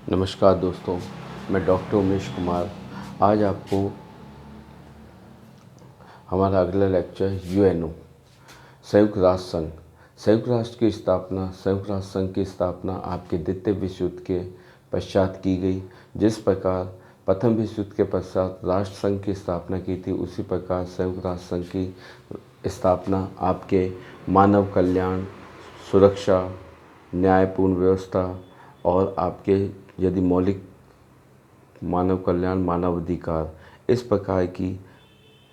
नमस्कार दोस्तों, मैं डॉक्टर उमेश कुमार। आज आपको हमारा अगला लेक्चर यूएनओ संयुक्त राष्ट्र संघ। संयुक्त राष्ट्र संघ की स्थापना आपके द्वितीय विश्व युद्ध के पश्चात की गई। जिस प्रकार प्रथम विश्व युद्ध के पश्चात राष्ट्र संघ की स्थापना की थी, उसी प्रकार संयुक्त राष्ट्र संघ की स्थापना आपके मानव कल्याण, सुरक्षा, न्यायपूर्ण व्यवस्था और आपके यदि मौलिक मानव कल्याण, मानव अधिकार, इस प्रकार की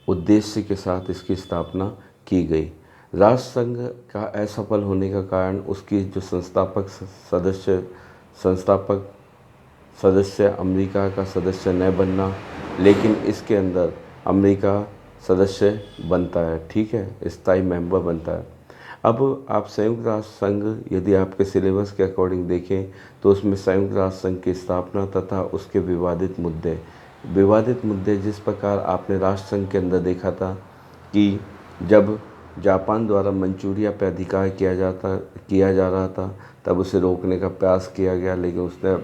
उद्देश्य के साथ इसकी स्थापना की गई। राष्ट्र संघ का असफल होने का कारण उसकी जो संस्थापक सदस्य अमेरिका का सदस्य न बनना, लेकिन इसके अंदर अमेरिका सदस्य बनता है, ठीक है, स्थायी मेंबर बनता है। अब आप संयुक्त राष्ट्र संघ यदि आपके सिलेबस के अकॉर्डिंग देखें तो उसमें संयुक्त राष्ट्र संघ की स्थापना तथा उसके विवादित मुद्दे जिस प्रकार आपने राष्ट्र संघ के अंदर देखा था कि जब जापान द्वारा मंचूरिया पर अधिकार किया जा रहा था, तब उसे रोकने का प्रयास किया गया, लेकिन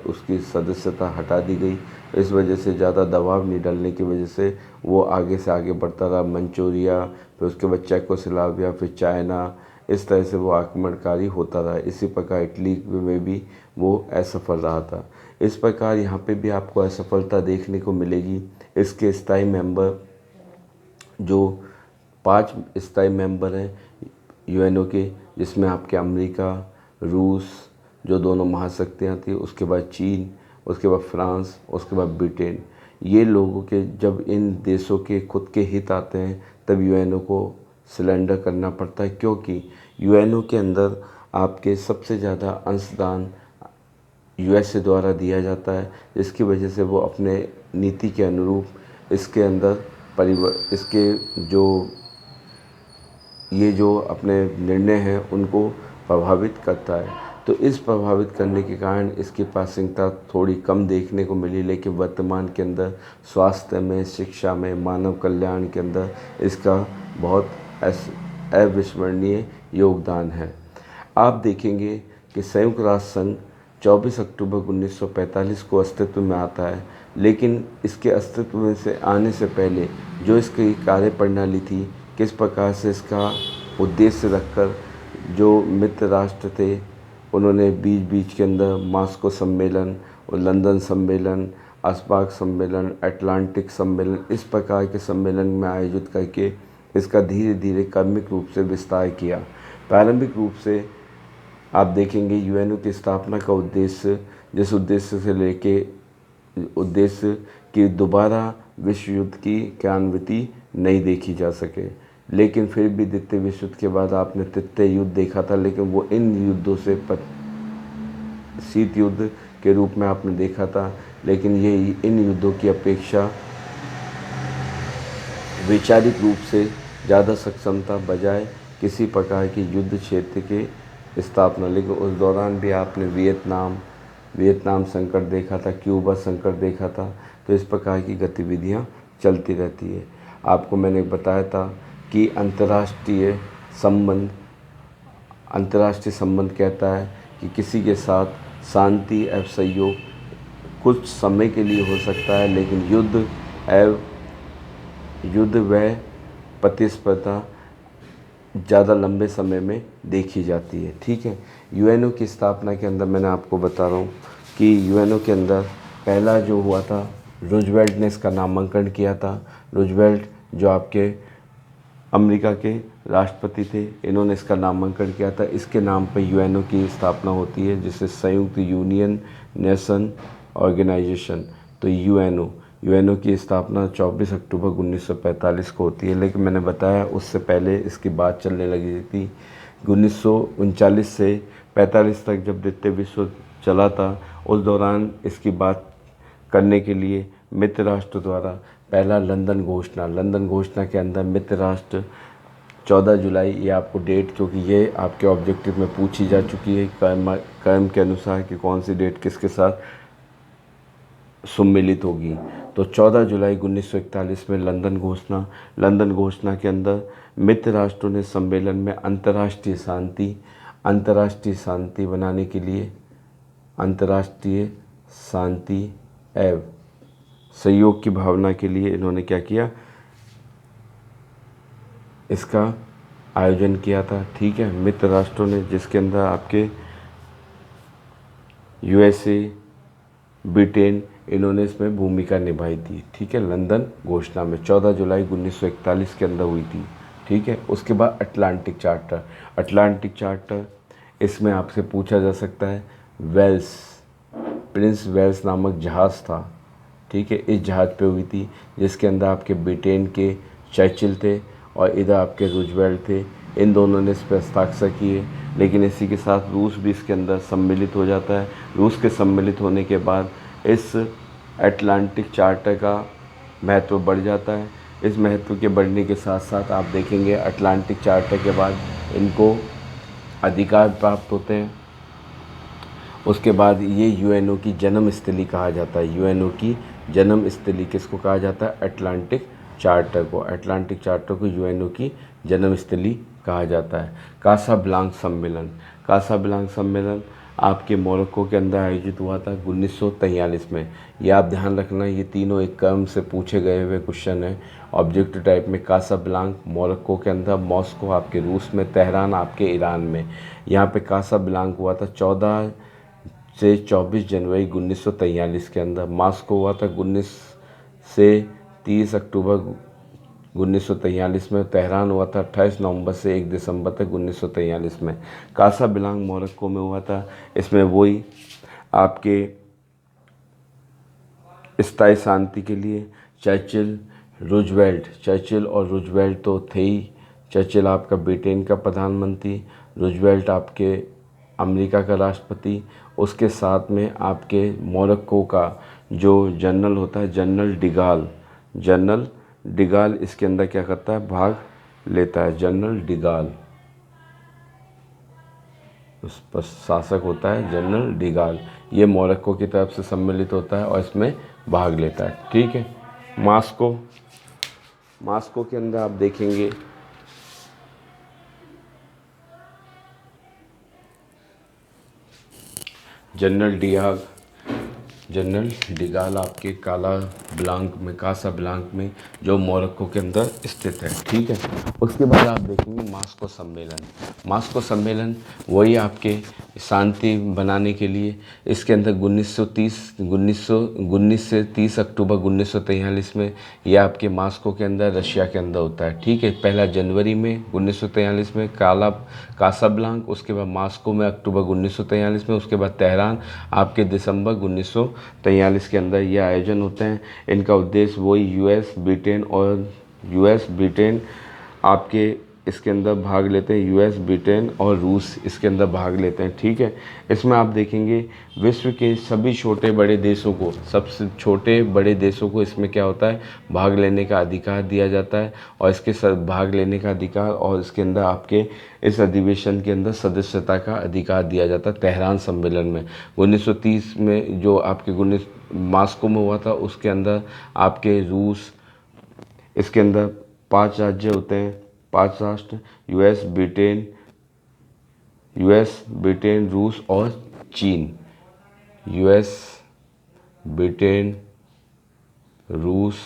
उसकी सदस्यता हटा दी गई। इस वजह से ज़्यादा दबाव नहीं डालने की वजह से वो आगे से आगे बढ़ता रहा। मंचूरिया, फिर उसके बाद चेकोस्लोवाकिया, फिर चाइना, इस तरह से वो आक्रमणकारी होता रहा। इसी प्रकार इटली में भी वो असफल रहा था। इस प्रकार यहाँ पे भी आपको असफलता देखने को मिलेगी। इसके स्थायी मेंबर जो 5 स्थायी मेंबर हैं यूएनओ के, जिसमें आपके अमेरिका, रूस जो दोनों महाशक्तियाँ थी, उसके बाद चीन, उसके बाद फ्रांस, उसके बाद ब्रिटेन। ये लोगों के जब इन देशों के खुद के हित आते हैं तब यूएनओ को सिलेंडर करना पड़ता है, क्योंकि यूएनओ के अंदर आपके सबसे ज़्यादा अंशदान यूएसए द्वारा दिया जाता है, जिसकी वजह से वो अपने नीति के अनुरूप इसके अंदर इसके जो अपने निर्णय हैं उनको प्रभावित करता है। तो इस प्रभावित करने के कारण इसकी प्रासंगिकता थोड़ी कम देखने को मिली, लेकिन वर्तमान के अंदर स्वास्थ्य में, शिक्षा में, मानव कल्याण के अंदर इसका बहुत अविस्मरणीय योगदान है। आप देखेंगे कि संयुक्त राष्ट्र संघ 24 अक्टूबर 1945 को अस्तित्व में आता है, लेकिन इसके अस्तित्व में से आने से पहले जो इसकी कार्य प्रणाली थी, किस प्रकार से इसका उद्देश्य रखकर जो मित्र राष्ट्र थे उन्होंने बीच बीच के अंदर मास्को सम्मेलन और लंदन सम्मेलन, अस्पाक सम्मेलन, अटलांटिक सम्मेलन, इस प्रकार के सम्मेलन में आयोजित करके इसका धीरे धीरे क्रमिक रूप से विस्तार किया। प्रारंभिक रूप से आप देखेंगे यूएनओ की स्थापना का उद्देश्य जिस उद्देश्य से लेके उद्देश्य कि दोबारा विश्व युद्ध की क्रांति नहीं देखी जा सके, लेकिन फिर भी द्वितीय विश्व युद्ध के बाद आपने तृतीय युद्ध देखा था, लेकिन वो इन युद्धों से शीत युद्ध के रूप में आपने देखा था, लेकिन ये इन युद्धों की अपेक्षा वैचारिक रूप से ज़्यादा सक्षमता बजाय किसी प्रकार की युद्ध क्षेत्र के स्थापना। लेकिन उस दौरान भी आपने वियतनाम संकट देखा था, क्यूबा संकट देखा था। तो इस प्रकार की गतिविधियां चलती रहती है। आपको मैंने बताया था कि अंतर्राष्ट्रीय संबंध कहता है कि किसी के साथ शांति एवं सहयोग कुछ समय के लिए हो सकता है, लेकिन युद्ध व प्रतिस्पर्धा ज़्यादा लंबे समय में देखी जाती है, ठीक है। यूएनओ की स्थापना के अंदर मैंने आपको बता रहा हूँ कि यूएनओ के अंदर पहला जो हुआ था, रूजवेल्ट ने इसका नामांकन किया था। रूजवेल्ट जो आपके अमेरिका के राष्ट्रपति थे, इन्होंने इसका नामांकन किया था। इसके नाम पर यूएनओ की स्थापना होती है, जिसे संयुक्त यूनियन नेशन ऑर्गेनाइजेशन। तो यूएनओ की स्थापना 24 अक्टूबर 1945 को होती है, लेकिन मैंने बताया उससे पहले इसकी बात चलने लगी थी। 1939 से 45 तक जब द्वितीय विश्व चला था, उस दौरान इसकी बात करने के लिए मित्र राष्ट्र द्वारा पहला लंदन घोषणा के अंदर मित्र राष्ट्र 14 जुलाई, ये आपको डेट, क्योंकि ये आपके ऑब्जेक्टिव में पूछी जा चुकी है क्रम के अनुसार कि कौन सी डेट किसके साथ सम्मिलित होगी। तो 14 जुलाई 1941 में लंदन घोषणा के अंदर मित्र राष्ट्रों ने सम्मेलन में अंतर्राष्ट्रीय शांति बनाने के लिए अंतर्राष्ट्रीय शांति एवं सहयोग की भावना के लिए इन्होंने क्या किया, इसका आयोजन किया था। ठीक है, मित्र राष्ट्रों ने, जिसके अंदर आपके यूएसए, ब्रिटेन, इन्होंने इसमें भूमिका निभाई थी। ठीक है, लंदन घोषणा में 14 जुलाई 1941 के अंदर हुई थी। ठीक है, उसके बाद अटलांटिक चार्टर। अटलांटिक चार्टर, इसमें आपसे पूछा जा सकता है, वेल्स, प्रिंस वेल्स नामक जहाज़ था। ठीक है, इस जहाज़ पे हुई थी, जिसके अंदर आपके ब्रिटेन के चर्चिल थे और इधर आपके रूजवेल्ट थे। इन दोनों ने इस पर हस्ताक्षर किए, लेकिन इसी के साथ रूस भी इसके अंदर सम्मिलित हो जाता है। रूस के सम्मिलित होने के बाद इस अटलांटिक चार्टर का महत्व बढ़ जाता है। इस महत्व के बढ़ने के साथ साथ आप देखेंगे अटलांटिक चार्टर के बाद इनको अधिकार प्राप्त होते हैं। उसके बाद ये यूएनओ की जन्म स्थली कहा जाता है। यूएनओ की जन्म स्थली किसको कहा जाता है? अटलांटिक चार्टर को। अटलांटिक चार्टर को यूएनओ की जन्म स्थली कहा जाता है। कासाब्लांका सम्मेलन। कासाब्लांका सम्मेलन आपके मोरक्को के अंदर आयोजित हुआ था 1943 में। ये आप ध्यान रखना, ये तीनों एक क्रम से पूछे गए हुए क्वेश्चन हैं ऑब्जेक्टिव टाइप में। कासाब्लांका मोरक्को के अंदर, मॉस्को आपके रूस में, तेहरान आपके ईरान में। यहाँ पे कासाब्लांका हुआ था 14 से 24 जनवरी 1943 के अंदर। मॉस्को हुआ था 19 से 30 अक्टूबर 1943 में। तेहरान हुआ था 28 नवंबर से 1 दिसंबर तक 1943 में। कासाब्लांका मोरक्को में हुआ था। इसमें वही आपके स्थायी शांति के लिए चर्चिल और रूजवेल्ट तो थे ही। चर्चिल आपका ब्रिटेन का प्रधानमंत्री, रूजवेल्ट आपके अमेरिका का राष्ट्रपति। उसके साथ में आपके मोरक्को का जो जनरल होता है, जनरल डिगाल इसके अंदर क्या करता है? भाग लेता है। जनरल डिगाल, उस पर शासक होता है जनरल डिगाल। ये मोरक्को की तरफ से सम्मिलित होता है और इसमें भाग लेता है। ठीक है, मास्को के अंदर आप देखेंगे जनरल डिगाल आपके कासाब्लांका में जो मोरक्को के अंदर स्थित है। ठीक है, उसके बाद आप देखेंगे मास्को सम्मेलन वही आपके शांति बनाने के लिए। इसके अंदर 19 से 30 अक्टूबर 1943 में यह आपके मास्को के अंदर, रशिया के अंदर होता है। ठीक है, पहला जनवरी में 1943 में कासाब्लांका, उसके बाद मास्को में अक्टूबर 1943 में, उसके बाद तेहरान आपके दिसंबर 1943 के अंदर ये आयोजन होते हैं। इनका उद्देश्य वही यूएस ब्रिटेन आपके इसके अंदर भाग लेते हैं। यूएस, ब्रिटेन और रूस इसके अंदर भाग लेते हैं। ठीक है, इसमें आप देखेंगे विश्व के सभी छोटे बड़े देशों को, सबसे छोटे बड़े देशों को इसमें क्या होता है? भाग लेने का अधिकार दिया जाता है। और इसके भाग लेने का अधिकार और इसके अंदर आपके इस अधिवेशन के अंदर सदस्यता का अधिकार दिया जाता है। तेहरान सम्मेलन में 1930 में जो आपके मास्को में हुआ था, उसके अंदर आपके रूस, इसके अंदर 5 राज्य होते हैं, 5 राष्ट्र, यूएस, ब्रिटेन, रूस और चीन। यूएस, ब्रिटेन, रूस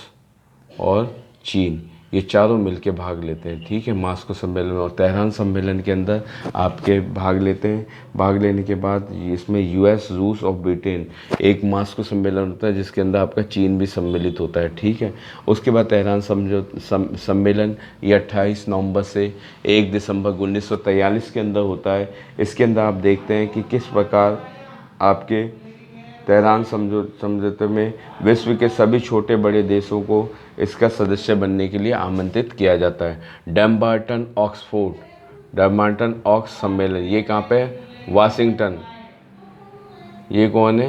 और चीन, ये चारों मिलके भाग लेते हैं। ठीक है, मास्को सम्मेलन में। और तेहरान सम्मेलन के अंदर आपके भाग लेते हैं। भाग लेने के बाद इसमें यूएस, रूस और ब्रिटेन, एक मास्को सम्मेलन होता है जिसके अंदर आपका चीन भी सम्मिलित होता है। ठीक है, उसके बाद तेहरान सम्मेलन ये 28 नवंबर से 1 दिसंबर 1943 के अंदर होता है। इसके अंदर आप देखते हैं कि किस प्रकार आपके तेहरान समझौते में विश्व के सभी छोटे बड़े देशों को इसका सदस्य बनने के लिए आमंत्रित किया जाता है। डैम्बार्टन ऑक्स सम्मेलन, ये कहाँ पे है? वाशिंगटन। ये कौन है?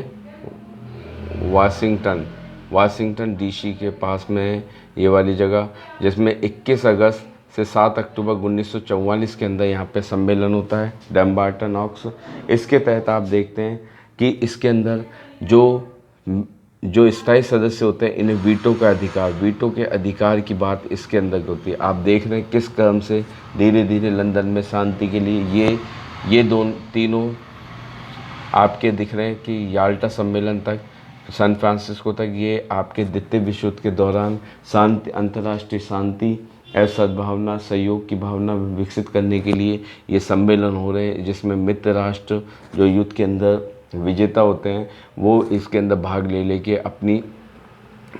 वाशिंगटन डीसी के पास में है ये वाली जगह, जिसमें 21 अगस्त से 7 अक्टूबर 1944 के अंदर यहाँ पे सम्मेलन होता है, डैम्बार्टन ऑक्स। इसके तहत आप देखते हैं कि इसके अंदर जो स्थायी सदस्य होते हैं, इन्हें वीटो के अधिकार की बात इसके अंदर होती है। आप देख रहे हैं किस क्रम से धीरे धीरे लंदन में शांति के लिए ये तीनों आपके दिख रहे हैं कि याल्टा सम्मेलन तक सैन फ्रांसिस्को तक, ये आपके द्वितीय विश्व युद्ध के दौरान शांति, अंतर्राष्ट्रीय शांति और सद्भावना, सहयोग की भावना विकसित करने के लिए ये सम्मेलन हो रहे हैं, जिसमें मित्र राष्ट्र जो युद्ध के अंदर विजेता होते हैं वो इसके अंदर भाग ले लेके अपनी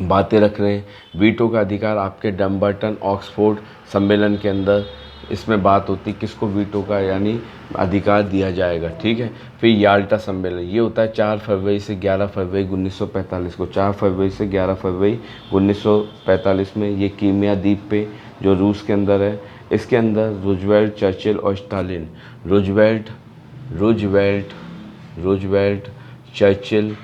बातें रख रहे हैं। वीटो का अधिकार आपके डम्बर्टन ऑक्सफोर्ड सम्मेलन के अंदर इसमें बात होती है किसको वीटो का यानी अधिकार दिया जाएगा, ठीक है। फिर याल्टा सम्मेलन, ये होता है 4 फरवरी से 11 फरवरी 1945 को। 4 फरवरी से 11 फरवरी 1945 में ये कीमिया द्वीप पे जो रूस के अंदर है, इसके अंदर रूजवेल्ट, चर्चिल और Stalin, Roosevelt Roosevelt Roosevelt Churchill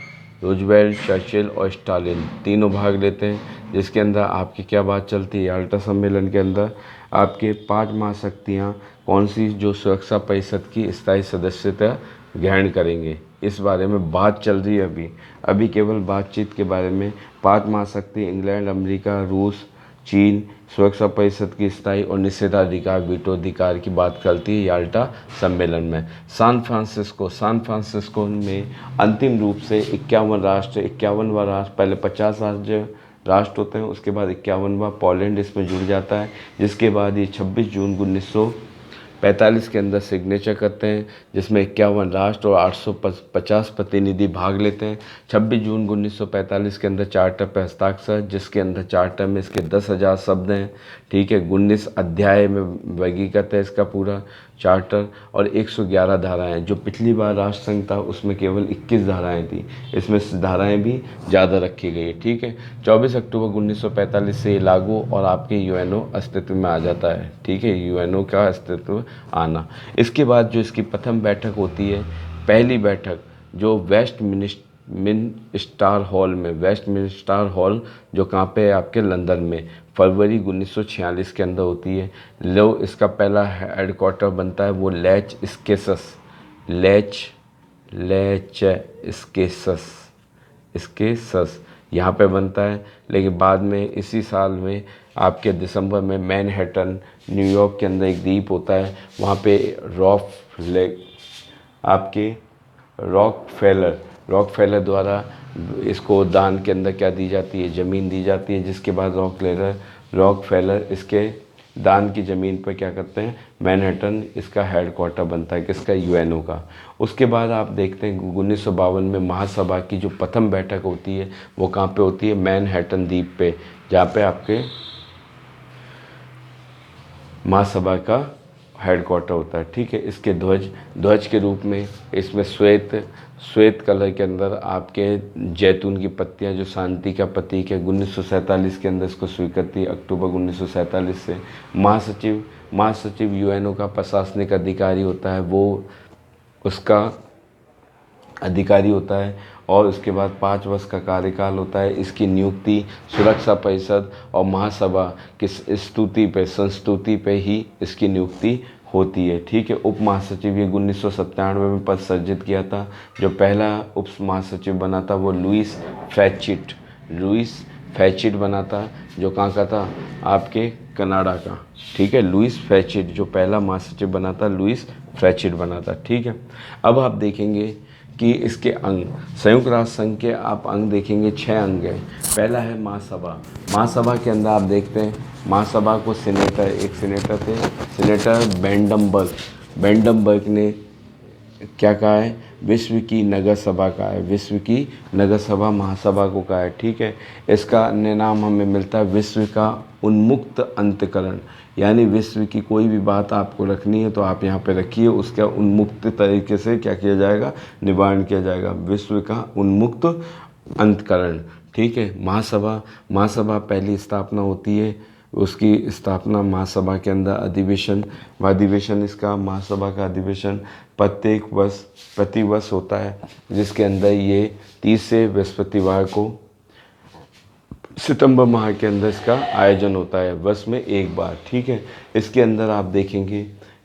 Roosevelt, Churchill और स्टालिन तीनों भाग लेते हैं। जिसके अंदर आपकी क्या बात चलती है, याल्टा सम्मेलन के अंदर आपके 5 महाशक्तियाँ कौन सी जो सुरक्षा परिषद की स्थायी सदस्यता ग्रहण करेंगे, इस बारे में बात चल रही है अभी केवल बातचीत के बारे में। 5 महाशक्ति इंग्लैंड, अमेरिका, रूस, चीन सुरक्षा परिषद की स्थायी और निषेधाधिकार वीटो अधिकार की बात करती है याल्टा सम्मेलन में। सैन फ्रांसिस्को में अंतिम रूप से 51 राष्ट्र, 51वां राष्ट्र, पहले 50 राष्ट्र होते हैं, उसके बाद 51वां पोलैंड इसमें जुड़ जाता है, जिसके बाद ये 26 जून 1945 के अंदर सिग्नेचर करते हैं, जिसमें 51 राष्ट्र और 850 प्रतिनिधि भाग लेते हैं। 26 जून 1945 के अंदर चार्टर पर हस्ताक्षर, जिसके अंदर चार्टर में इसके 10,000 शब्द हैं, ठीक है। 19 अध्याय में वर्गीकृत है इसका पूरा चार्टर और 111 धाराएं। जो पिछली बार राष्ट्र संघ था उसमें केवल 21 धाराएं थी, इसमें धाराएं भी ज़्यादा रखी गई है, ठीक है। 24 अक्टूबर 1945 से ये लागू और आपके यूएनओ अस्तित्व में आ जाता है, ठीक है, यूएनओ का अस्तित्व आना। इसके बाद जो इसकी प्रथम बैठक होती है, पहली बैठक जो वेस्टमिंस्टर हॉल जो कहाँ पे है आपके लंदन में, फरवरी 1946 के अंदर होती है। लो इसका पहला हेडक्वार्टर बनता है वो लैच स्केसस यहाँ पे बनता है। लेकिन बाद में इसी साल में आपके दिसंबर में मैनहट्टन न्यूयॉर्क के अंदर एक द्वीप होता है, वहाँ पे रॉकफेलर द्वारा इसको दान के अंदर क्या दी जाती है, ज़मीन दी जाती है। जिसके बाद रॉकफेलर इसके दान की ज़मीन पर क्या करते हैं, मैनहट्टन इसका हेडक्वार्टर बनता है, किसका, यूएनओ का। उसके बाद आप देखते हैं 1952 में महासभा की जो प्रथम बैठक होती है वो कहाँ पे होती है, मैनहट्टन द्वीप पे, जहाँ पे आपके महासभा का हेडक्वार्टर होता है, ठीक है। इसके ध्वज के रूप में इसमें श्वेत कलर के अंदर आपके जैतून की पत्तियां जो शांति का प्रतीक है, 1947 के अंदर इसको स्वीकृति, अक्टूबर 1947 से। महासचिव यूएनओ का प्रशासनिक अधिकारी होता है, वो उसका अधिकारी होता है और उसके बाद 5 वर्ष का कार्यकाल होता है। इसकी नियुक्ति सुरक्षा परिषद और महासभा की संस्तुति पे ही इसकी नियुक्ति होती है, ठीक है। उप महासचिव ये 1997 में पद सर्जित किया था। जो पहला उप महासचिव बना था वो लुइस फैचिट बना था, जो कहाँ का था, आपके कनाडा का, ठीक है। लुइस फैचिट जो पहला महासचिव बना था, लुइस फैचिट बना था, ठीक है। अब आप देखेंगे कि इसके अंग, संयुक्त राष्ट्र संघ के आप अंग देखेंगे, 6 अंग हैं। पहला है महासभा के अंदर आप देखते हैं महासभा को एक सीनेटर थे, सीनेटर बेंडमबर्ग ने क्या कहा है, विश्व की नगर सभा का है, विश्व की नगर सभा महासभा को कहा है, ठीक है। इसका अन्य नाम हमें मिलता है विश्व का उन्मुक्त अंतकरण, यानी विश्व की कोई भी बात आपको रखनी है तो आप यहाँ पे रखिए, उसका उन्मुक्त तरीके से क्या किया जाएगा, निवारण किया जाएगा, विश्व का उन्मुक्त अंतकरण, ठीक है। महासभा पहली स्थापना होती है, उसकी स्थापना महासभा के अंदर अधिवेशन इसका महासभा का अधिवेशन प्रति वर्ष होता है, जिसके अंदर ये 30 से बृहस्पतिवार को सितंबर माह के अंदर इसका आयोजन होता है, वर्ष में एक बार, ठीक है। इसके अंदर आप देखेंगे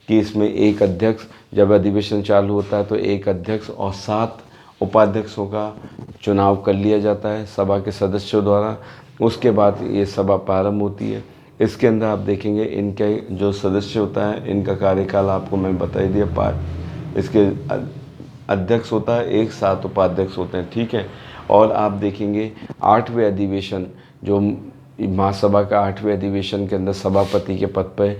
कि इसमें एक अध्यक्ष, जब अधिवेशन चालू होता है तो एक अध्यक्ष और 7 उपाध्यक्षों का चुनाव कर लिया जाता है सभा के सदस्यों द्वारा। उसके बाद ये सभा प्रारंभ होती है। इसके अंदर आप देखेंगे इनके जो सदस्य होता है इनका कार्यकाल आपको मैं बता ही दिया, इसके अध्यक्ष होता है, एक 7 उपाध्यक्ष होते हैं, ठीक है। और आप देखेंगे 8वें अधिवेशन, जो महासभा का 8वें अधिवेशन के अंदर सभापति के पद पर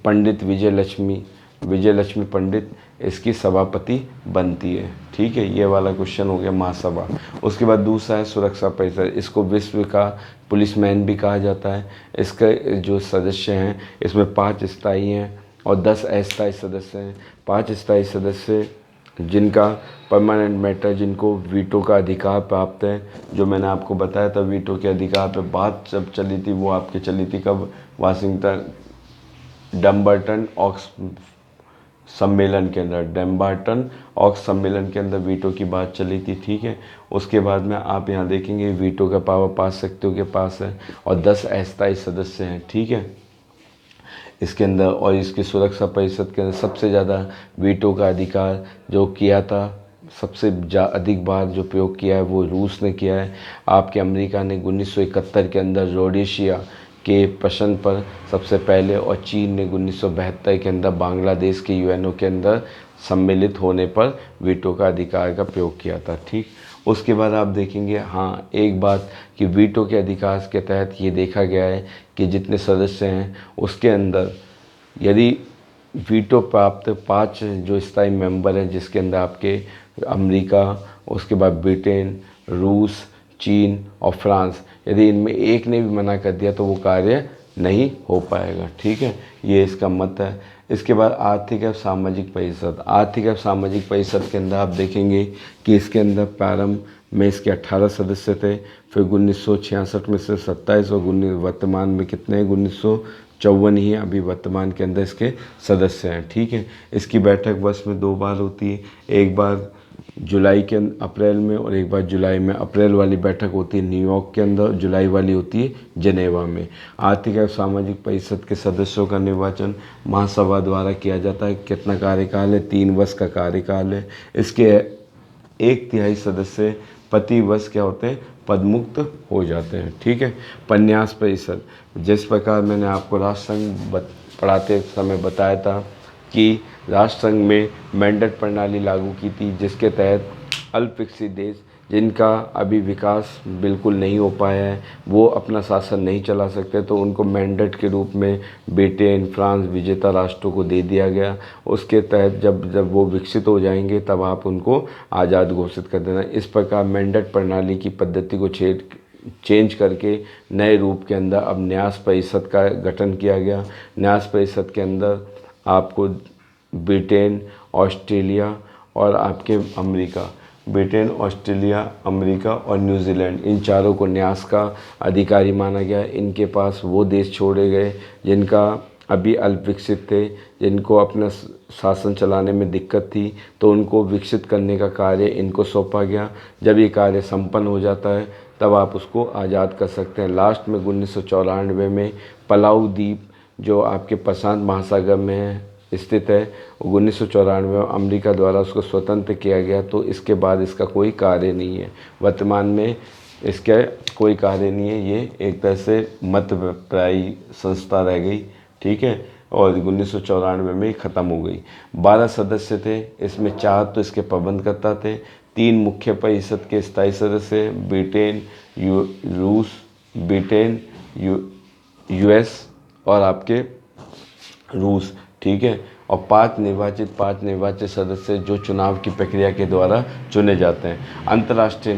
पंडित विजय लक्ष्मी पंडित इसकी सभापति बनती है, ठीक है। ये वाला क्वेश्चन हो गया महासभा। उसके बाद दूसरा है सुरक्षा परिषद, इसको विश्व का पुलिसमैन भी कहा जाता है। इसके जो सदस्य हैं इसमें 5 स्थायी हैं और 10 अस्थायी सदस्य हैं। 5 स्थायी सदस्य जिनका परमानेंट मैटर, जिनको वीटो का अधिकार प्राप्त है, जो मैंने आपको बताया था वीटो के अधिकार पे बात जब चली थी, वो आपकी चली थी कब, वाशिंगटन डम्बर्टन ऑक्स सम्मेलन के अंदर, डम्बर्टन ऑक्स सम्मेलन के अंदर वीटो की बात चली थी, ठीक है। उसके बाद में आप यहाँ देखेंगे वीटो का पावर 5 शक्तियों के पास है और 10 अस्थायी सदस्य हैं, ठीक है, इसके अंदर। और इसकी सुरक्षा परिषद के अंदर सबसे ज़्यादा वीटो का अधिकार जो किया था, सबसे अधिक बार जो प्रयोग किया है वो रूस ने किया है। आपके अमेरिका ने 1971 के अंदर रोडेशिया के प्रश्न पर सबसे पहले, और चीन ने 1972 के अंदर बांग्लादेश के यूएनओ के अंदर सम्मिलित होने पर वीटो का अधिकार का प्रयोग किया था, ठीक। उसके बाद आप देखेंगे, हाँ एक बात कि वीटो के अधिकार के तहत ये देखा गया है कि जितने सदस्य हैं उसके अंदर यदि वीटो प्राप्त 5 जो स्थायी मेंबर हैं, जिसके अंदर आपके अमेरिका, उसके बाद ब्रिटेन, रूस, चीन और फ्रांस, यदि इनमें एक ने भी मना कर दिया तो वो कार्य नहीं हो पाएगा, ठीक है। ये इसका मत है। इसके बाद आर्थिक एवं सामाजिक परिषद, आर्थिक एवं सामाजिक परिषद के अंदर आप देखेंगे कि इसके अंदर प्रारंभ में इसके 18 सदस्य थे, फिर 1966 में से 27 और वर्तमान में कितने हैं, 1954 ही अभी वर्तमान के अंदर इसके सदस्य हैं, ठीक है। इसकी बैठक वर्ष में 2 बार होती है, एक बार जुलाई के अप्रैल में और एक बार जुलाई में। अप्रैल वाली बैठक होती है न्यूयॉर्क के अंदर, जुलाई वाली होती है जिनेवा में। आर्थिक एवं सामाजिक परिषद के सदस्यों का निर्वाचन महासभा द्वारा किया जाता है। कितना कार्यकाल है, 3 वर्ष का कार्यकाल है। इसके 1/3 सदस्य प्रति वर्ष क्या होते हैं, पदमुक्त हो जाते हैं, ठीक है। प्रन्यास परिषद, जिस प्रकार मैंने आपको राष्ट्रसंघ पढ़ाते समय बताया था कि राष्ट्रसंघ में मैंडेट प्रणाली लागू की थी, जिसके तहत अल्प विकसित देश जिनका अभी विकास बिल्कुल नहीं हो पाया है, वो अपना शासन नहीं चला सकते, तो उनको मैंडेट के रूप में ब्रिटेन, फ्रांस विजेता राष्ट्रों को दे दिया गया। उसके तहत जब वो विकसित हो जाएंगे तब आप उनको आज़ाद घोषित कर देना। इस प्रकार मैंडेट प्रणाली की पद्धति को चेंज करके नए रूप के अंदर अब न्यास परिषद का गठन किया गया। न्यास परिषद के अंदर आपको ब्रिटेन, ऑस्ट्रेलिया और आपके अमेरिका, ब्रिटेन, ऑस्ट्रेलिया, अमेरिका और न्यूजीलैंड, इन चारों को न्यास का अधिकारी माना गया। इनके पास वो देश छोड़े गए जिनका अभी अल्प विकसित थे, जिनको अपना शासन चलाने में दिक्कत थी, तो उनको विकसित करने का कार्य इनको सौंपा गया। जब ये कार्य संपन्न हो जाता है तब आप उसको आज़ाद कर सकते हैं। लास्ट में 1994 में पलाऊ द्वीप, जो आपके प्रशांत महासागर में स्थित है, 1994 में अमेरिका द्वारा उसको स्वतंत्र किया गया। तो इसके बाद इसका कोई कार्य नहीं है, वर्तमान में इसका कोई कार्य नहीं है। ये एक तरह से मतप्रायी संस्था रह गई, ठीक है, और 1994 में ख़त्म हो गई। 12 सदस्य थे, इसमें 4 तो इसके प्रबंधकर्ता थे, 3 मुख्य परिषद के स्थायी सदस्य, ब्रिटेन, यूएस और आपके रूस, ठीक है, और 5 निर्वाचित सदस्य जो चुनाव की प्रक्रिया के द्वारा चुने जाते हैं। अंतर्राष्ट्रीय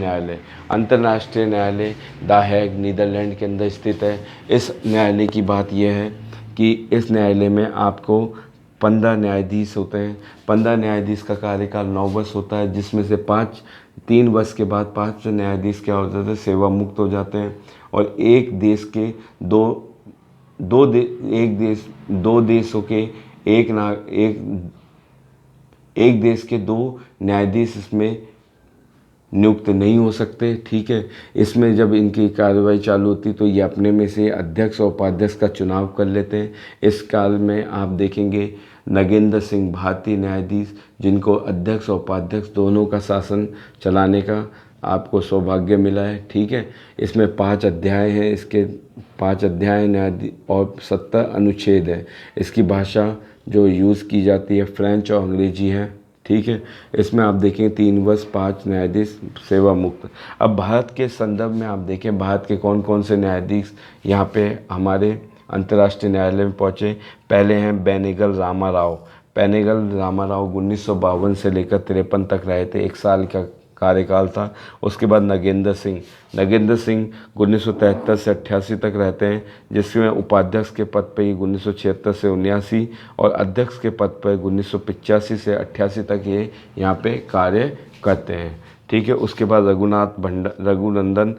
न्यायालय द हेग नीदरलैंड के अंदर स्थित है। इस न्यायालय की बात यह है कि इस न्यायालय में आपको 15 न्यायाधीश होते हैं। 15 न्यायाधीश का कार्यकाल 9 वर्ष होता है, जिसमें से 3 वर्ष के बाद 5 न्यायाधीश क्या हो जाते हैं, सेवा मुक्त हो जाते हैं। और एक देश के 2 न्यायाधीश इसमें नियुक्त नहीं हो सकते, ठीक है। इसमें जब इनकी कार्रवाई चालू होती तो ये अपने में से अध्यक्ष और उपाध्यक्ष का चुनाव कर लेते हैं। इस काल में आप देखेंगे नगेंद्र सिंह भारतीय न्यायाधीश, जिनको अध्यक्ष और उपाध्यक्ष दोनों का शासन चलाने का आपको सौभाग्य मिला है, ठीक है। इसमें 5 अध्याय हैं, इसके 5 अध्याय न्यायाधीश और 70 अनुच्छेद हैं। इसकी भाषा जो यूज़ की जाती है फ्रेंच और अंग्रेजी है, ठीक है। इसमें आप देखें 3 वर्ष 5 न्यायाधीश सेवा मुक्त। अब भारत के संदर्भ में आप देखें भारत के कौन कौन से न्यायाधीश यहाँ पे हमारे अंतर्राष्ट्रीय न्यायालय में पहुँचे। पहले हैं बेनेगल रामाराव। बेनेगल रामाराव 1952 से लेकर 53 तक रहे थे, 1 साल का कार्यकाल था। उसके बाद नगेंद्र सिंह 1973 से 88 तक रहते हैं, जिसमें उपाध्यक्ष के पद पर ही 1976 से 79 और अध्यक्ष के पद पर 1985 से 88 तक ये यहाँ पे कार्य करते हैं, ठीक है। उसके बाद रघुनंदन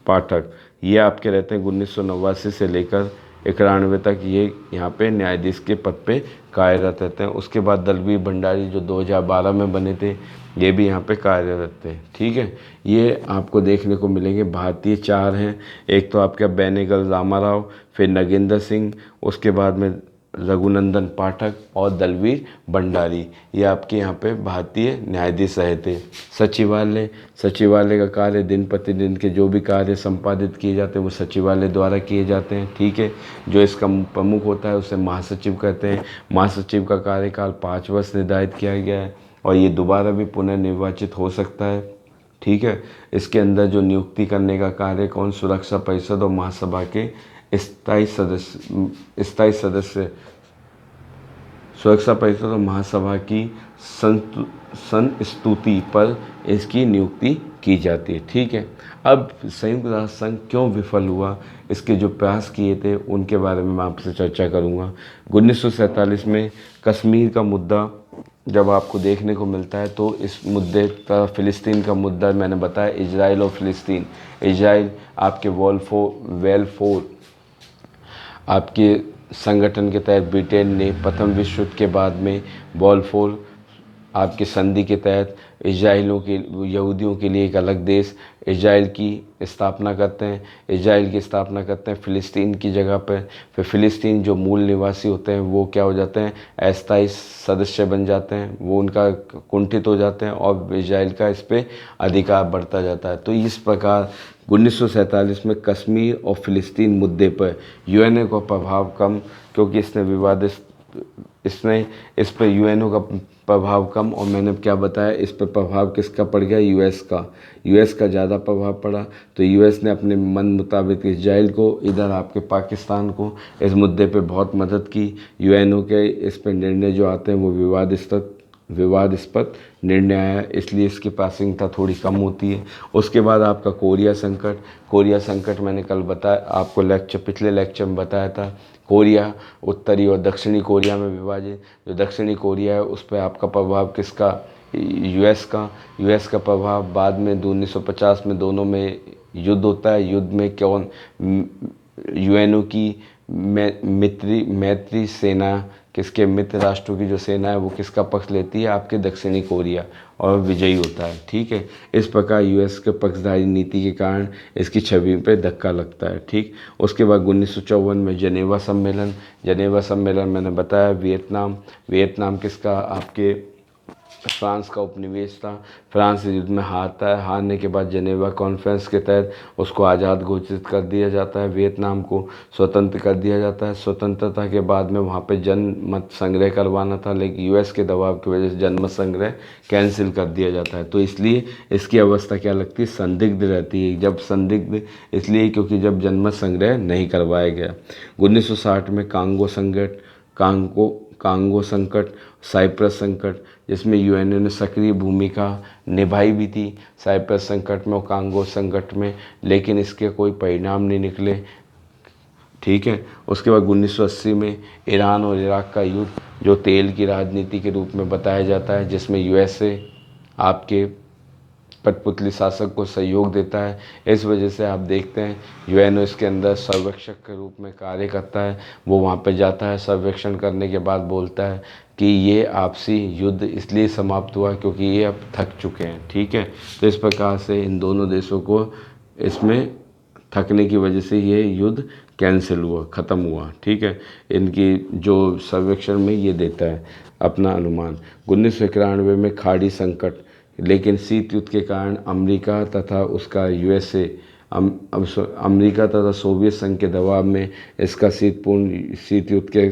पाठक ये आपके रहते हैं 1989 से लेकर 91 तक, ये यहाँ पे न्यायाधीश के पद पे कार्यरत रहते हैं। उसके बाद दलवीर भंडारी जो 2012 में बने थे, ये भी यहाँ पे कार्यरत थे, ठीक है। ये आपको देखने को मिलेंगे। भारतीय 4 हैं, एक तो आपका बेनेगल रामाराव, फिर नगेंद्र सिंह, उसके बाद में रघुनंदन पाठक और दलवीर भंडारी, ये आपके यहाँ पे भारतीय न्यायाधीश रहे थे। सचिवालय का कार्य दिन प्रतिदिन के जो भी कार्य संपादित किए जाते हैं वो सचिवालय द्वारा किए जाते हैं, ठीक है। जो इसका प्रमुख होता है उसे महासचिव कहते हैं। महासचिव का कार्यकाल 5 वर्ष निर्धारित किया गया है और ये दोबारा भी पुनर्निर्वाचित हो सकता है, ठीक है। इसके अंदर जो नियुक्ति करने का कार्य कौन, सुरक्षा परिषद और महासभा के स्थायी सदस्य सुरक्षा परिषद और महासभा की संस्तुति पर इसकी नियुक्ति की जाती है, ठीक है। अब संयुक्त राष्ट्र संघ क्यों विफल हुआ, इसके जो प्रयास किए थे उनके बारे में मैं आपसे चर्चा करूंगा। 1947 में कश्मीर का मुद्दा जब आपको देखने को मिलता है तो इस मुद्दे का फ़िलिस्तीन का मुद्दा मैंने बताया, इजराइल और फ़िलिस्तीन। इजराइल आपके वेलफोर आपके संगठन के तहत ब्रिटेन ने प्रथम विश्व युद्ध के बाद में बॉलफोर आपके संधि के तहत यहूदियों के लिए एक अलग देश इजराइल की स्थापना करते हैं फ़िलिस्तीन की जगह पर। फिर फ़िलिस्तीन जो मूल निवासी होते हैं वो क्या हो जाते हैं, अस्थायी सदस्य बन जाते हैं, वो उनका कुंठित हो जाते हैं और इजराइल का इस पर अधिकार बढ़ता जाता है। तो इस प्रकार 1947 में कश्मीर और फ़िलिस्तीन मुद्दे पर यूएनओ का प्रभाव कम, क्योंकि इसने इस पर यूएनओ का प्रभाव कम, और मैंने क्या बताया इस पर प्रभाव किसका पड़ गया, यूएस का ज़्यादा प्रभाव पड़ा। तो यूएस ने अपने मन मुताबिक इजराइल को, इधर आपके पाकिस्तान को इस मुद्दे पे बहुत मदद की। यूएनओ के इस पर निर्णय जो आते हैं वो विवादास्पद निर्णय आया, इसलिए इसकी प्रासंगिकता थोड़ी कम होती है। उसके बाद आपका कोरिया संकट मैंने कल बताया आपको, पिछले लेक्चर में बताया था। कोरिया उत्तरी और दक्षिणी कोरिया में विभाजित, जो दक्षिणी कोरिया है उस पर आपका प्रभाव किसका, यूएस का प्रभाव। बाद में 1950 में दोनों में युद्ध होता है। युद्ध में कौन, यूएनओ की मैत्री सेना, किसके मित्र राष्ट्रों की जो सेना है वो किसका पक्ष लेती है, आपके दक्षिणी कोरिया, और विजयी होता है, ठीक है। इस प्रकार यूएस के पक्षधारी नीति के कारण इसकी छवि पे धक्का लगता है, ठीक। उसके बाद 1954 में जेनेवा सम्मेलन मैंने बताया। वियतनाम किसका, आपके फ्रांस का उपनिवेश था। फ्रांस युद्ध में हारने के बाद जेनेवा कॉन्फ्रेंस के तहत उसको आज़ाद घोषित कर दिया जाता है, वियतनाम को स्वतंत्र कर दिया जाता है। स्वतंत्रता के बाद में वहाँ पे जनमत संग्रह करवाना था, लेकिन यूएस के दबाव की वजह से जनमत संग्रह कैंसिल कर दिया जाता है। तो इसलिए इसकी अवस्था क्या लगती है, संदिग्ध रहती है। जब संदिग्ध इसलिए क्योंकि जब जनमत संग्रह नहीं करवाया गया। 1960 में कांगो संकट, साइप्रस संकट, जिसमें यूएनओ ने सक्रिय भूमिका निभाई भी थी साइप्रस संकट में और कांगो संकट में, लेकिन इसके कोई परिणाम नहीं निकले, ठीक है। उसके बाद 1980 में ईरान और इराक का युद्ध, जो तेल की राजनीति के रूप में बताया जाता है, जिसमें यूएसए आपके कठपुतली शासक को सहयोग देता है। इस वजह से आप देखते हैं यूएनओ इसके अंदर सर्वेक्षक के रूप में कार्य करता है। वो वहाँ पे जाता है, सर्वेक्षण करने के बाद बोलता है कि ये आपसी युद्ध इसलिए समाप्त हुआ क्योंकि ये अब थक चुके हैं, ठीक है। तो इस प्रकार से इन दोनों देशों को इसमें थकने की वजह से ये युद्ध कैंसिल हुआ, ख़त्म हुआ, ठीक है। इनकी जो सर्वेक्षण में ये देता है अपना अनुमान। 1991 में खाड़ी संकट, लेकिन शीत युद्ध के कारण अमेरिका तथा उसका यूएसए अमेरिका तथा सोवियत संघ के दबाव में इसका शीत युद्ध के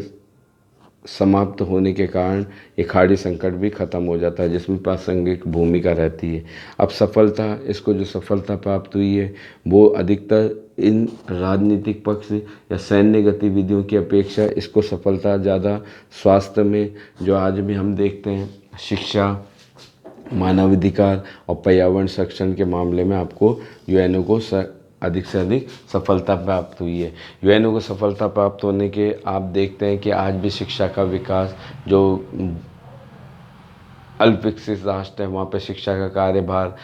समाप्त होने के कारण ये खाड़ी संकट भी खत्म हो जाता है, जिसमें प्रासंगिक भूमिका रहती है। अब सफलता, इसको जो सफलता प्राप्त हुई है वो अधिकतर इन राजनीतिक पक्ष या सैन्य गतिविधियों की अपेक्षा इसको सफलता ज़्यादा स्वास्थ्य में, जो आज भी हम देखते हैं, शिक्षा, मानवाधिकार और पर्यावरण संरक्षण के मामले में आपको यूएनओ को अधिक से अधिक सफलता प्राप्त हुई है। यूएनओ को सफलता प्राप्त होने के आप देखते हैं कि आज भी शिक्षा का विकास, जो अल्प विकसित राष्ट्र है वहाँ पे शिक्षा का कार्यभार,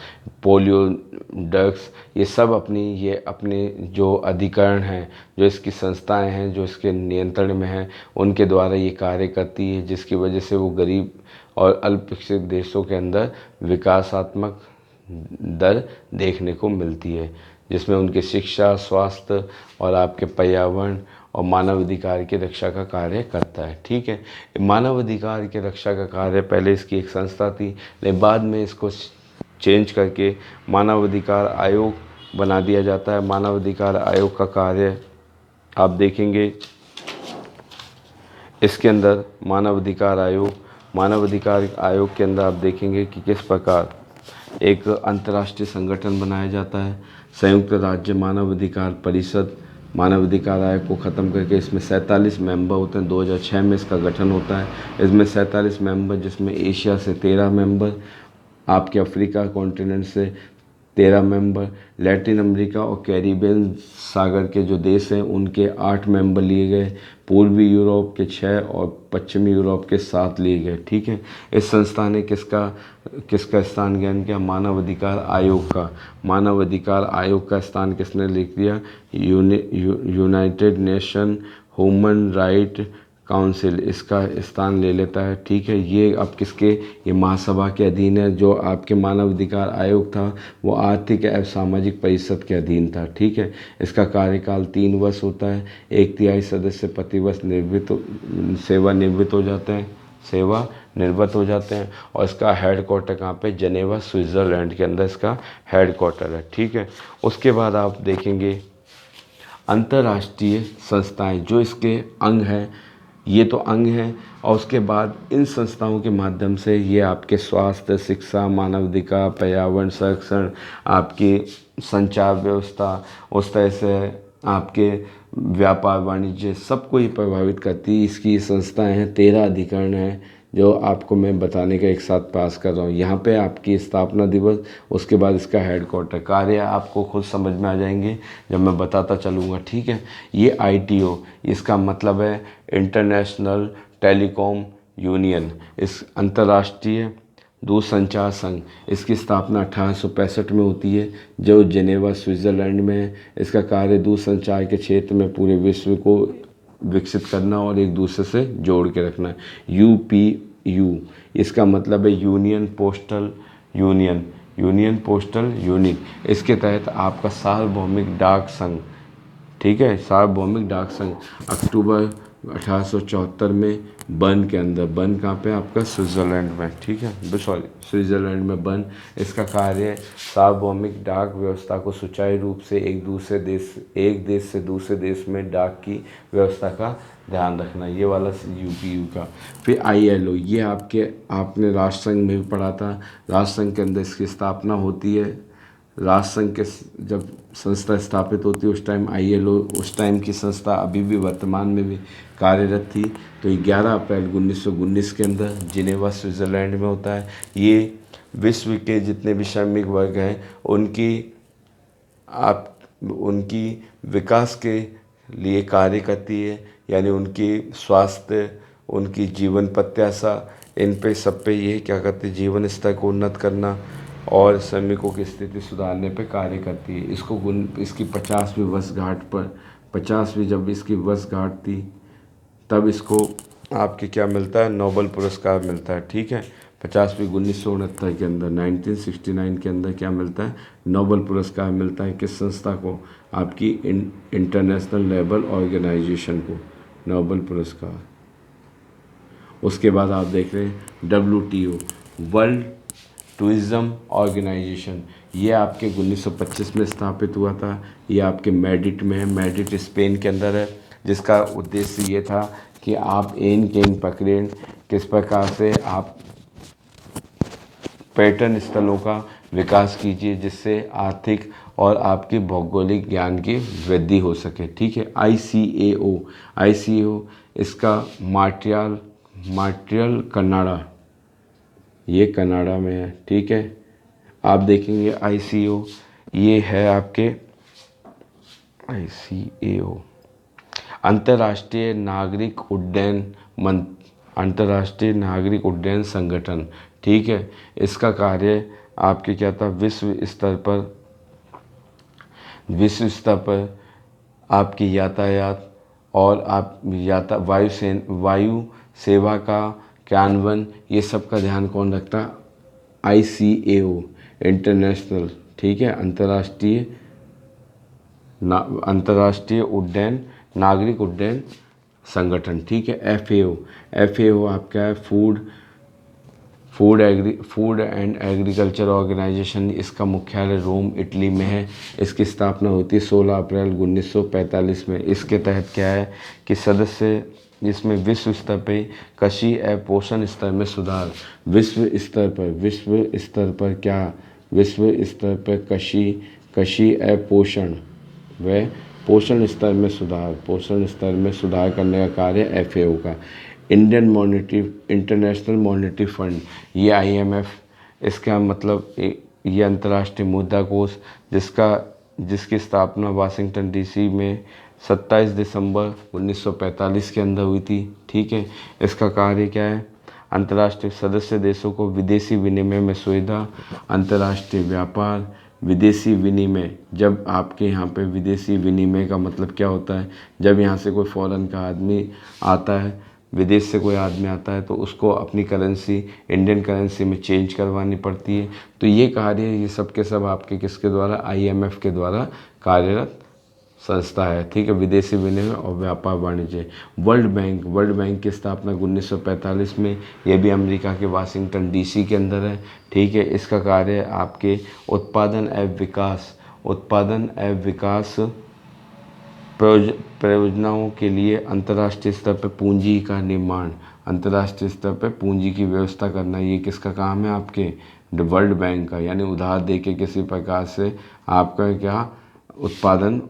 पोलियो, ड्रग्स, ये सब अपने जो अधिकरण हैं, जो इसकी संस्थाएं हैं, जो इसके नियंत्रण में हैं, उनके द्वारा ये कार्य करती है, जिसकी वजह से वो गरीब और अल्प विकसित देशों के अंदर विकासात्मक दर देखने को मिलती है, जिसमें उनकी शिक्षा, स्वास्थ्य और आपके पर्यावरण और मानव अधिकार की रक्षा का कार्य करता है। ठीक है, मानव अधिकार की रक्षा का कार्य पहले इसकी एक संस्था थी, लेकिन बाद में इसको चेंज करके मानव अधिकार आयोग बना दिया जाता है। मानव अधिकार आयोग का कार्य आप देखेंगे, इसके अंदर मानव अधिकार आयोग के अंदर आप देखेंगे कि किस प्रकार एक अंतर्राष्ट्रीय संगठन बनाया जाता है, संयुक्त राज्य मानव अधिकार परिषद। मानव अधिकार आयोग को ख़त्म करके इसमें 47 मेंबर होते हैं। 2006 में इसका गठन होता है। इसमें 47 मेंबर, जिसमें एशिया से 13 मेंबर, आपके अफ्रीका कॉन्टिनेंट से 13 मेंबर, लैटिन अमेरिका और कैरिबियन सागर के जो देश हैं उनके 8 मेंबर लिए गए, पूर्वी यूरोप के 6 और पश्चिमी यूरोप के 7 लिए गए। ठीक है, इस संस्था ने किसका स्थान ग्रहण किया? मानव अधिकार आयोग का। मानव अधिकार आयोग का स्थान किसने लिख दिया? United nation human right council इसका स्थान ले लेता है। ठीक है, ये अब ये महासभा के अधीन है। जो आपके मानव अधिकार आयोग था वो आर्थिक एवं सामाजिक परिषद के अधीन था। ठीक है, इसका कार्यकाल 3 वर्ष होता है। 1/3 सदस्य प्रतिवर्ष सेवानिवृत्त हो जाते हैं और इसका हेडक्वार्टर कहाँ पे? जेनेवा, स्विट्ज़रलैंड के अंदर इसका हेडक्वार्टर है। ठीक है, उसके बाद आप देखेंगे अंतर्राष्ट्रीय संस्थाएं जो इसके अंग हैं, ये तो अंग हैं, और उसके बाद इन संस्थाओं के माध्यम से ये आपके स्वास्थ्य, शिक्षा, मानवाधिकार, पर्यावरण संरक्षण, आपकी संचार व्यवस्था, उस तरह से आपके व्यापार वाणिज्य सबको ही प्रभावित करती है। इसकी संस्थाएं हैं, 13 अधिकरण हैं जो आपको मैं बताने का एक साथ पास कर रहा हूँ। यहाँ पे आपकी स्थापना दिवस, उसके बाद इसका हेडक्वार्टर, कार्य आपको खुद समझ में आ जाएंगे जब मैं बताता चलूँगा। ठीक है, ये ITO, इसका मतलब है इंटरनेशनल टेलीकॉम यूनियन, इस अंतर्राष्ट्रीय दूरसंचार संघ, इसकी स्थापना 1865 में होती है, जो जेनेवा, स्विट्ज़रलैंड में है। इसका कार्य दूरसंचार के क्षेत्र में पूरे विश्व को विकसित करना और एक दूसरे से जोड़ के रखना है। UPU, इसका मतलब है यूनियन पोस्टल यूनिट। इसके तहत आपका सार्वभौमिक डाक संघ, ठीक है, सार्वभौमिक डाक संघ अक्टूबर 1874 में बर्न के अंदर, बर्न कहाँ पे? आपका स्विट्ज़रलैंड में। ठीक है, स्विट्ज़रलैंड में बर्न। इसका कार्य सार्वभौमिक डाक व्यवस्था को सुचारू रूप से एक देश से दूसरे देश में डाक की व्यवस्था का ध्यान रखना, ये वाला UPU का। फिर ILO, ये आपने राष्ट्रसंघ में भी पढ़ा था। राष्ट्रसंघ के अंदर इसकी स्थापना होती है। राष्ट्रसंघ के जब संस्था स्थापित होती है उस टाइम ILO, उस टाइम की संस्था अभी भी वर्तमान में भी कार्यरत थी। तो ये 11 अप्रैल 1919 के अंदर जिनेवा, स्विट्ज़रलैंड में होता है। ये विश्व के जितने भी श्रमिक वर्ग हैं उनकी विकास के लिए कार्य करती है, यानी उनकी स्वास्थ्य, उनकी जीवन प्रत्याशा, इन पे सब पे ये क्या करती है? जीवन स्तर को उन्नत करना और श्रमिकों की स्थिति सुधारने पे कार्य करती है। इसकी 50वीं वर्षगांठ पर, 50वीं जब इसकी वर्षगांठ थी तब इसको आपके क्या मिलता है? नोबेल पुरस्कार मिलता है। ठीक है, 50वीं 1969 के अंदर, 1969 के अंदर क्या मिलता है? नोबेल पुरस्कार मिलता है। किस संस्था को? आपकी इंटरनेशनल लेबर ऑर्गेनाइजेशन को नोबेल पुरस्कार। उसके बाद आप देख रहे हैं WTO, वर्ल्ड टूरिज्म ऑर्गेनाइजेशन, ये आपके 1925 में स्थापित हुआ था। ये आपके मैड्रिड में है, मैड्रिड स्पेन के अंदर है, जिसका उद्देश्य ये था कि आप एन केन पकड़ें, किस प्रकार से आप पर्यटन स्थलों का विकास कीजिए जिससे आर्थिक और आपके भौगोलिक ज्ञान की वृद्धि हो सके। ठीक है, ICAO इसका मॉन्ट्रियल कनाडा, ये कनाडा में है। ठीक है, आप देखेंगे ICAO ये है आपके ICAO अंतर्राष्ट्रीय नागरिक उड्डयन संगठन। ठीक है, इसका कार्य आपके क्या था, विश्व स्तर पर आपकी यातायात और आप वायु सेवा का क्रियान्वयन, ये सब का ध्यान कौन रखता, ICAO इंटरनेशनल। ठीक है, अंतर्राष्ट्रीय नागरिक उड्डयन संगठन। ठीक है, FAO आपका है फूड एंड एग्रीकल्चर ऑर्गेनाइजेशन। इसका मुख्यालय रोम इटली में है। इसकी स्थापना होती है 16 अप्रैल 1945 में। इसके तहत क्या है कि सदस्य इसमें विश्व स्तर पे कृषि एवं पोषण स्तर में सुधार, विश्व स्तर पर कृषि एवं पोषण स्तर में सुधार करने का कार्य FAO का। इंटरनेशनल मॉनेटरी फंड, ये IMF, इसका मतलब ये अंतर्राष्ट्रीय मुद्रा कोष, जिसकी स्थापना वाशिंगटन DC में 27 दिसंबर 1945 के अंदर हुई थी। ठीक है, इसका कार्य क्या है, अंतर्राष्ट्रीय सदस्य देशों को विदेशी विनिमय में सुविधा, अंतर्राष्ट्रीय व्यापार, विदेशी विनिमय। जब आपके यहाँ पे विदेशी विनिमय का मतलब क्या होता है, जब यहाँ से कोई फॉरेन का आदमी आता है, विदेश से कोई आदमी आता है तो उसको अपनी करेंसी इंडियन करेंसी में चेंज करवानी पड़ती है। तो ये कार्य ये सब के सब आपके किसके द्वारा, IMF के द्वारा कार्यरत संस्था है। ठीक है, विदेशी विनिमय और व्यापार वाणिज्य। वर्ल्ड बैंक की स्थापना 1945 में, यह भी अमेरिका के वाशिंगटन DC के अंदर है। ठीक है, इसका कार्य आपके उत्पादन एवं विकास परियोजनाओं के लिए अंतर्राष्ट्रीय स्तर पर पूंजी का निर्माण, अंतर्राष्ट्रीय स्तर पर पूंजी की व्यवस्था करना, ये किसका काम है, आपके वर्ल्ड बैंक का। यानी उधार दे के किसी प्रकार से आपका क्या उत्पादन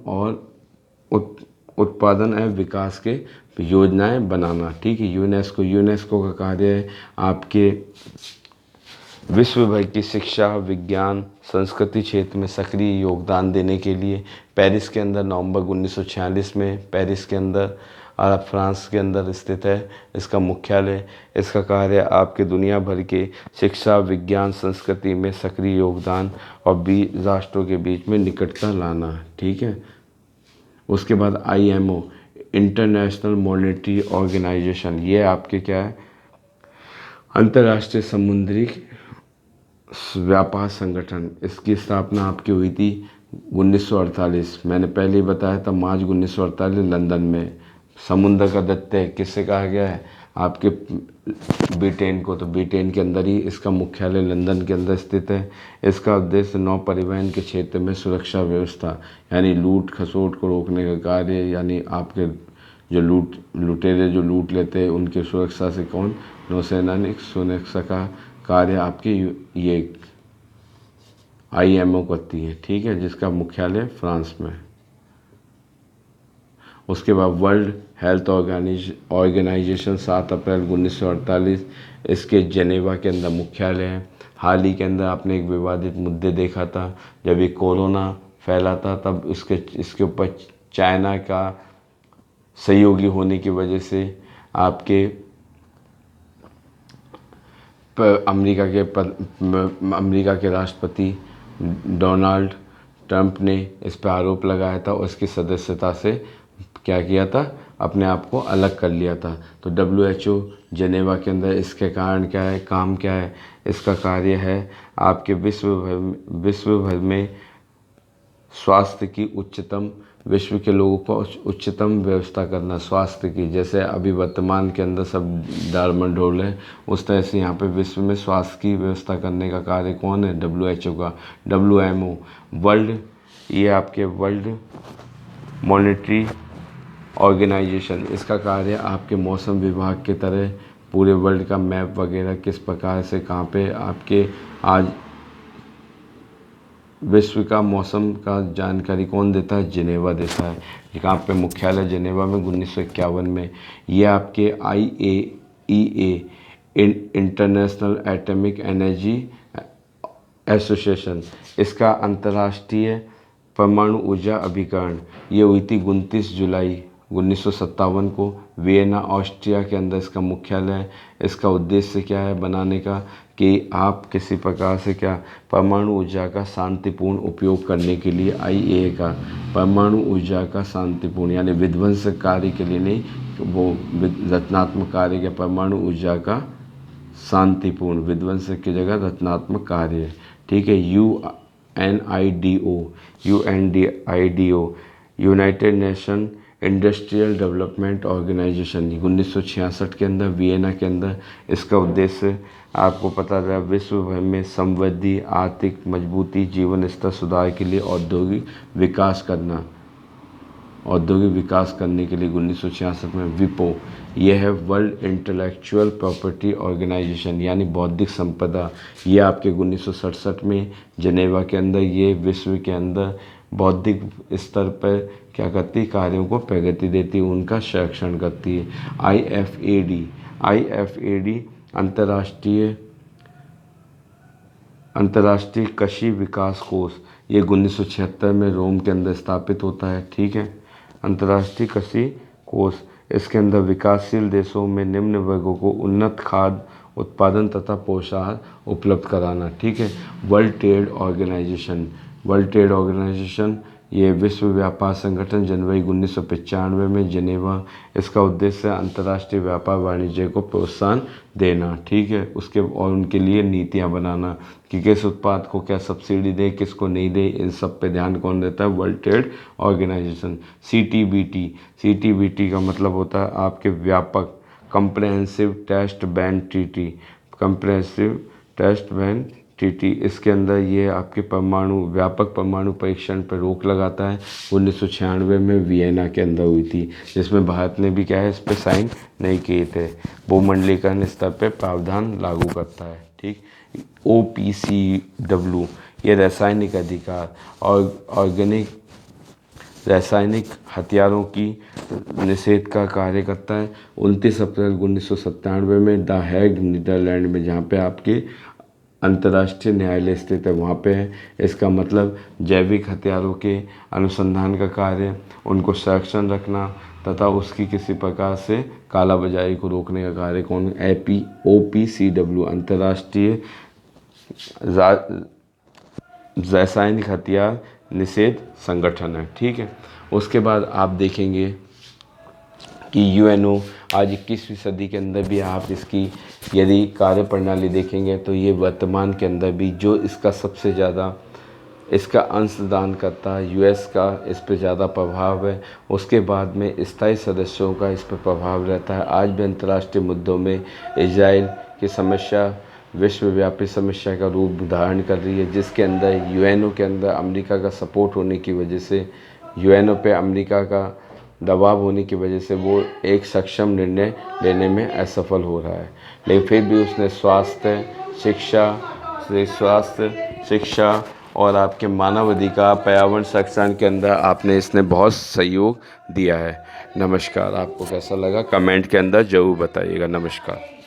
एवं विकास के योजनाएं बनाना। ठीक है, यूनेस्को का कार्य है आपके विश्व भर की शिक्षा, विज्ञान, संस्कृति क्षेत्र में सक्रिय योगदान देने के लिए। पेरिस के अंदर नवंबर 1946 में, पेरिस के अंदर और फ्रांस के अंदर स्थित है इसका मुख्यालय। इसका कार्य आपके दुनिया भर के शिक्षा, विज्ञान, संस्कृति में सक्रिय योगदान और राष्ट्रों के बीच में निकटता लाना। ठीक है, उसके बाद IMO इंटरनेशनल मॉनेटरी ऑर्गेनाइजेशन, ये आपके क्या है, अंतर्राष्ट्रीय समुद्री व्यापार संगठन। इसकी स्थापना आपकी हुई थी 1948, मैंने पहले ही बताया था, मार्च 1948 लंदन में। समुद्र का दैत्य किससे कहा गया है, आपके ब्रिटेन को, तो ब्रिटेन के अंदर ही इसका मुख्यालय लंदन के अंदर स्थित है। इसका उद्देश्य नौ परिवहन के क्षेत्र में सुरक्षा व्यवस्था, यानी लूट खसोट को रोकने का कार्य, यानी आपके जो लुटेरे जो लूट लेते हैं उनकी सुरक्षा से कौन, नौसेना सुरक्षा का कार्य आपकी ये IMO करती है। ठीक है, जिसका मुख्यालय फ्रांस में। उसके बाद वर्ल्ड हेल्थ ऑर्गेनाइजेशन 7 अप्रैल 1948, इसके जेनेवा के अंदर मुख्यालय है। हाल ही के अंदर आपने एक विवादित मुद्दे देखा था, जब ये कोरोना फैला था, तब इसके ऊपर चाइना का सहयोगी होने की वजह से आपके अमेरिका के राष्ट्रपति डोनाल्ड ट्रंप ने इस पर आरोप लगाया था और इसकी सदस्यता से क्या किया था, अपने आप को अलग कर लिया था। तो WHO जेनेवा के अंदर इसके कारण क्या है, काम क्या है, इसका कार्य है आपके विश्व भर में स्वास्थ्य की उच्चतम विश्व के लोगों को उच्चतम व्यवस्था करना स्वास्थ्य की, जैसे अभी वर्तमान के अंदर सब डालमडोल है, उस तरह से यहाँ पे विश्व में स्वास्थ्य की व्यवस्था करने का कार्य कौन है? WHO का। WMO वर्ल्ड, ये आपके वर्ल्ड मॉनेटरी ऑर्गेनाइजेशन, इसका कार्य आपके मौसम विभाग के तरह पूरे वर्ल्ड का मैप वगैरह किस प्रकार से कहाँ पे आपके आज विश्व का मौसम का जानकारी कौन देता है? जिनेवा देता है। जहाँ पे मुख्यालय जिनेवा में 1951 में। ये आपके IAEA international atomic energy association, इसका अंतर्राष्ट्रीय परमाणु ऊर्जा अभिकरण, ये हुई थी 29 जुलाई 1957 को वियना ऑस्ट्रिया के अंदर इसका मुख्यालय है। इसका उद्देश्य क्या है बनाने का? कि आप किसी प्रकार से क्या परमाणु ऊर्जा का शांतिपूर्ण उपयोग करने के लिए IAEA का परमाणु ऊर्जा का शांतिपूर्ण यानी विध्वंसक कार्य के लिए नहीं, वो रचनात्मक कार्य के परमाणु ऊर्जा का शांतिपूर्ण, विध्वंसक की जगह रचनात्मक कार्य है। ठीक है। UNIDO United Nation Industrial Development Organisation 1966 के अंदर वियना के अंदर। इसका उद्देश्य आपको पता है विश्व भर में समृद्धि, आर्थिक मजबूती, जीवन स्तर सुधार के लिए औद्योगिक विकास करने के लिए 1966 में विपो, यह है वर्ल्ड इंटेलेक्चुअल प्रॉपर्टी ऑर्गेनाइजेशन यानी बौद्धिक संपदा। ये आपके 1967 में जिनेवा के अंदर ये विश्व के अंदर बौद्धिक स्तर पर क्या करती है? कार्यों को प्रगति देती है, उनका संरक्षण करती है। IFAD अंतर्राष्ट्रीय कृषि विकास कोष, ये 1976 में रोम के अंदर स्थापित होता है। ठीक है। अंतर्राष्ट्रीय कृषि कोष, इसके अंदर विकासशील देशों में निम्न वर्गों को उन्नत खाद्य उत्पादन तथा पोषाहार उपलब्ध कराना। ठीक है। वर्ल्ड ट्रेड ऑर्गेनाइजेशन, ये विश्व व्यापार संगठन जनवरी 1995 में जिनेवा। इसका उद्देश्य अंतर्राष्ट्रीय व्यापार वाणिज्य को प्रोत्साहन देना। ठीक है। उसके और उनके लिए नीतियां बनाना कि किस उत्पाद को क्या सब्सिडी दे, किसको नहीं दे, इन सब पे ध्यान कौन देता है? World trade organisation. CTBT का मतलब होता है आपके व्यापक कंप्रहेंसिव टेस्ट बैन ट्रीटी। इसके अंदर ये आपके व्यापक परमाणु परीक्षण पर रोक लगाता है। 1996 में वियना के अंदर हुई थी, जिसमें भारत ने भी क्या है इस पर साइन नहीं किए थे। भूमंडलीकरण स्तर पर प्रावधान लागू करता है। ठीक। OPCW, ये रासायनिक अधिकार और रासायनिक हथियारों की निषेध का कार्य करता है। 29 अप्रैल 1997 में द हैग नीदरलैंड में, जहाँ पे आपके अंतर्राष्ट्रीय न्यायालय स्थित है, वहाँ पे है। इसका मतलब जैविक हथियारों के अनुसंधान का कार्य, उनको संरक्षण रखना तथा उसकी किसी प्रकार से कालाबाजारी को रोकने का कार्य कौन? OPCW अंतर्राष्ट्रीय रासायनिक हथियार निषेध संगठन है। ठीक है। उसके बाद आप देखेंगे कि UNO आज 21वीं सदी के अंदर भी आप इसकी यदि कार्य प्रणाली देखेंगे तो ये वर्तमान के अंदर भी जो इसका सबसे ज़्यादा इसका अंशदान करता है, US का इस पर ज़्यादा प्रभाव है। उसके बाद में स्थायी सदस्यों का इस पर प्रभाव रहता है। आज भी अंतर्राष्ट्रीय मुद्दों में इजराइल की समस्या विश्वव्यापी समस्या का रूप धारण कर रही है, जिसके अंदर UNO के अंदर अमेरिका का सपोर्ट होने की वजह से, UNO पे अमेरिका का दबाव होने की वजह से वो एक सक्षम निर्णय लेने में असफल हो रहा है। लेकिन फिर भी उसने स्वास्थ्य, शिक्षा और आपके मानव अधिकार, पर्यावरण संरक्षण के अंदर आपने इसने बहुत सहयोग दिया है। नमस्कार। आपको कैसा लगा कमेंट के अंदर ज़रूर बताइएगा। नमस्कार।